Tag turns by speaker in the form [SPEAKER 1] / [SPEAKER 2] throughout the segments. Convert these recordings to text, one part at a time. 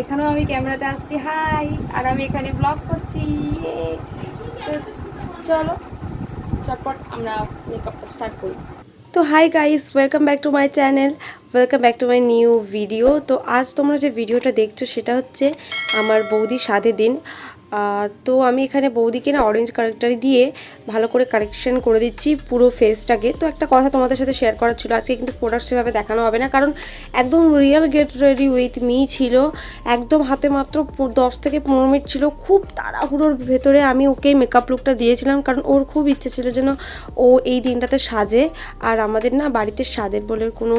[SPEAKER 1] এখানেও আমি ক্যামেরাতে আসছি, হাই, আর আমি এখানে ব্লগ করছি। তো চলো চটপট আমরা মেকআপটা স্টার্ট করি। তো hi guys, welcome back to my channel, welcome back to my new video. তো আজ তোমরা যে ভিডিওটা দেখছো সেটা হচ্ছে আমার বৌদির সাধের দিন। তো আমি এখানে বৌদিকে না অরেঞ্জ কারেক্টার দিয়ে ভালো করে কারেকশন করে দিচ্ছি পুরো ফেসটাকে। তো একটা কথা তোমাদের সাথে শেয়ার করার ছিল, আজকে কিন্তু প্রোডাক্ট সেভাবে দেখানো হবে না, কারণ একদম real get ready with me ছিল। একদম হাতে মাত্র 10 থেকে 15 মিনিট ছিল। খুব তাড়াহুড়োর ভেতরে আমি ওকে মেকআপ লুকটা দিয়েছিলাম, কারণ ওর খুব ইচ্ছে ছিল যেন ও এই দিনটাতে সাজে। আর আমাদের না বাড়িতে সাজের বলে কোনো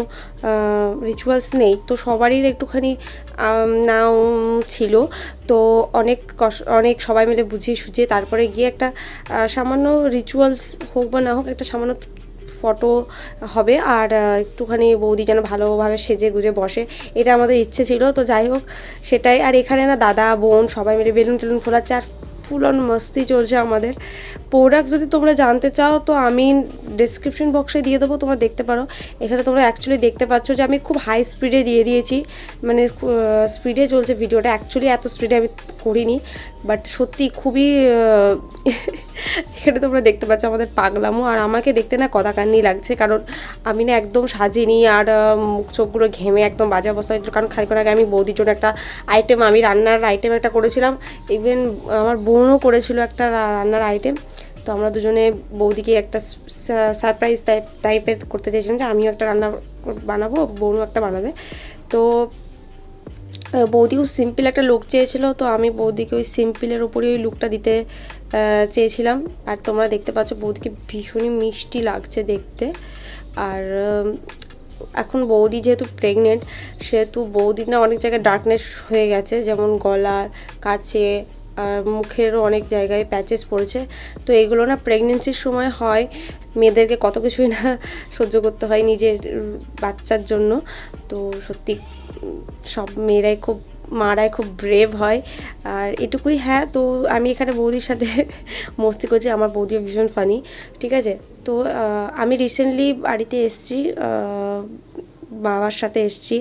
[SPEAKER 1] রিচুয়ালস নেই, তো সবারই একটুখানি নাও ছিল। তো অনেক সবাই মিলে বুঝিয়ে সুঝিয়ে তারপরে গিয়ে একটা সামান্য রিচুয়ালস হোক বা না হোক, একটা সামান্য ফটো হবে। আর একটুখানি বৌদি যেন ভালোভাবে সেজে গুজে বসে, এটা আমাদের ইচ্ছে ছিল। তো যাই হোক সেটাই। আর এখানে না দাদা বোন সবাই মিলে বেলুন টেলুন ফোলাচ্ছে, আর ফুল অন মস্তি চলছে আমাদের। প্রোডাক্ট যদি তোমরা জানতে চাও তো আমি ডেসক্রিপশন বক্সে দিয়ে দেবো, তোমরা দেখতে পারো। এখানে তোমরা অ্যাকচুয়ালি দেখতে পাচ্ছ যে আমি খুব হাই স্পিডে দিয়ে দিয়েছি, মানে স্পিডে চলছে ভিডিওটা। অ্যাকচুয়ালি এত স্পিডে আমি করিনি, বাট সত্যি খুবই এখানে তোমরা দেখতে পাচ্ছ আমাদের পাগলামো। আর আমাকে দেখতে না কদাকান্নি লাগছে, কারণ আমি না একদম সাজিনি, আর মুখ চোখগুলো ঘেমে একদম বাজে অবস্থা হয়েছিল। কারণ খানিকক্ষণ আগে আমি বৌদির জন্য একটা আইটেম, আমি রান্নার আইটেম একটা করেছিলাম, ইভেন আমার বোনও করেছিল একটা রান্নার আইটেম। তো আমরা দুজনে বৌদিকে একটা সারপ্রাইজ টাইপের করতে চাইছিলাম যে আমিও একটা রান্না বানাবো, বোনও একটা বানাবে। তো বৌদিও সিম্পল একটা লুক চেয়েছিল, তো আমি বৌদিকে ওই সিম্পলের ওপরে ওই লুকটা দিতে চেয়েছিলাম। আর তোমরা দেখতে পাচ্ছ বৌদিকে ভীষণই মিষ্টি লাগছে দেখতে। আর এখন বৌদি যেহেতু প্রেগনেন্ট, সেহেতু বৌদির না অনেক জায়গায় ডার্কনেস হয়ে গেছে, যেমন গলার কাছে আর মুখেরও অনেক জায়গায় প্যাচেস পড়েছে। তো এগুলো না প্রেগনেন্সির সময় হয়, মেয়েদেরকে কত কিছুই না সহ্য করতে হয় নিজের বাচ্চার জন্য। তো সত্যি সব মারাই খুব ব্রেভ হয়, আর এটুকুই। হ্যাঁ, তো আমি এখানে বৌদির সাথে মস্তি করছি, আমার বৌদিও ভীষণ ফানি, ঠিক আছে। তো আমি রিসেন্টলি বাড়িতে এসেছি, বাবার সাথে এসেছি,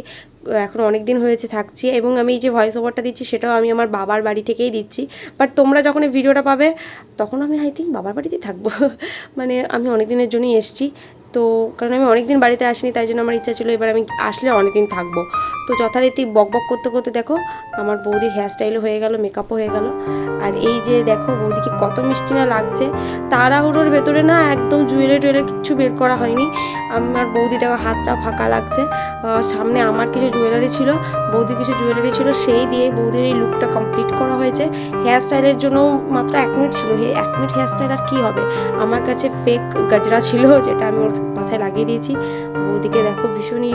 [SPEAKER 1] এখন অনেক দিন হয়েছে থাকছি। এবং আমি এই যে ভয়েস ওভারটা দিচ্ছি সেটাও আমি আমার বাবার বাড়ি থেকেই দিচ্ছি। বাট তোমরা যখন এই ভিডিওটা পাবে তখন আমি আই থিঙ্ক বাবার বাড়িতেই থাকবো। মানে আমি অনেক দিনের জন্যই এসেছি, তো কারণ আমি অনেক দিন বাড়িতে আসিনি, তাই জন্য আমার ইচ্ছা ছিল এবার আমি আসলে অনেক দিন থাকবো। তো যথারীতি বক বক করতে করতে দেখো আমার বৌদির হেয়ারস্টাইলও হয়ে গেল, মেকআপও হয়ে গেল। আর এই যে দেখো বৌদিকে কত মিষ্টি না লাগছে। তাড়াহুড়োর ভেতরে না একদম জুয়েলারি কিচ্ছু বের করা হয়নি। আমার বৌদি দেখো হাতটা ফাঁকা লাগছে। সামনে আমার কিছু জুয়েলারি ছিল, বৌদির কিছু জুয়েলারি ছিল, সেই দিয়ে বৌদির এই লুকটা কমপ্লিট করা হয়েছে। হেয়ারস্টাইলের জন্য মাত্র 1 মিনিট ছিল, 1 মিনিট হেয়ারস্টাইল আর কী হবে। আমার কাছে ফেক গজরা ছিল, যেটা আমি ওর মাথায় লাগিয়ে দিয়েছি। বৌদিকে দেখো ভীষণই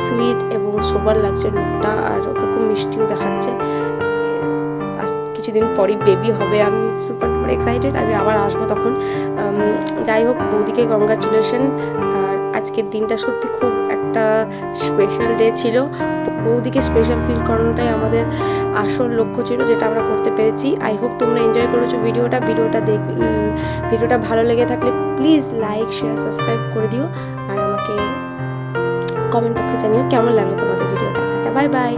[SPEAKER 1] সুইট এবং সোবার লাগছে লুকটা, আর ওকে খুব মিষ্টিও দেখাচ্ছে। কিছুদিন পরই বেবি হবে, আমি সুপার ডুপার এক্সাইটেড, আমি আবার আসবো তখন। যাই হোক, বৌদিকে কংগ্রাচুলেশন। আর আজকের দিনটা সত্যি খুব একটা স্পেশাল ডে ছিল। বৌদিকে স্পেশাল ফিল করানোটাই আমাদের আসল লক্ষ্য ছিল, যেটা আমরা করতে পেরেছি। আই হোপ তোমরা এনজয় করেছো ভিডিওটা ভালো লেগে থাকলে প্লিজ লাইক শেয়ার সাবস্ক্রাইব করে দিও, আর আমাকে কমেন্ট বক্সে জানিও কেমন লাগলো তোমাদের ভিডিওটা। Bye bye.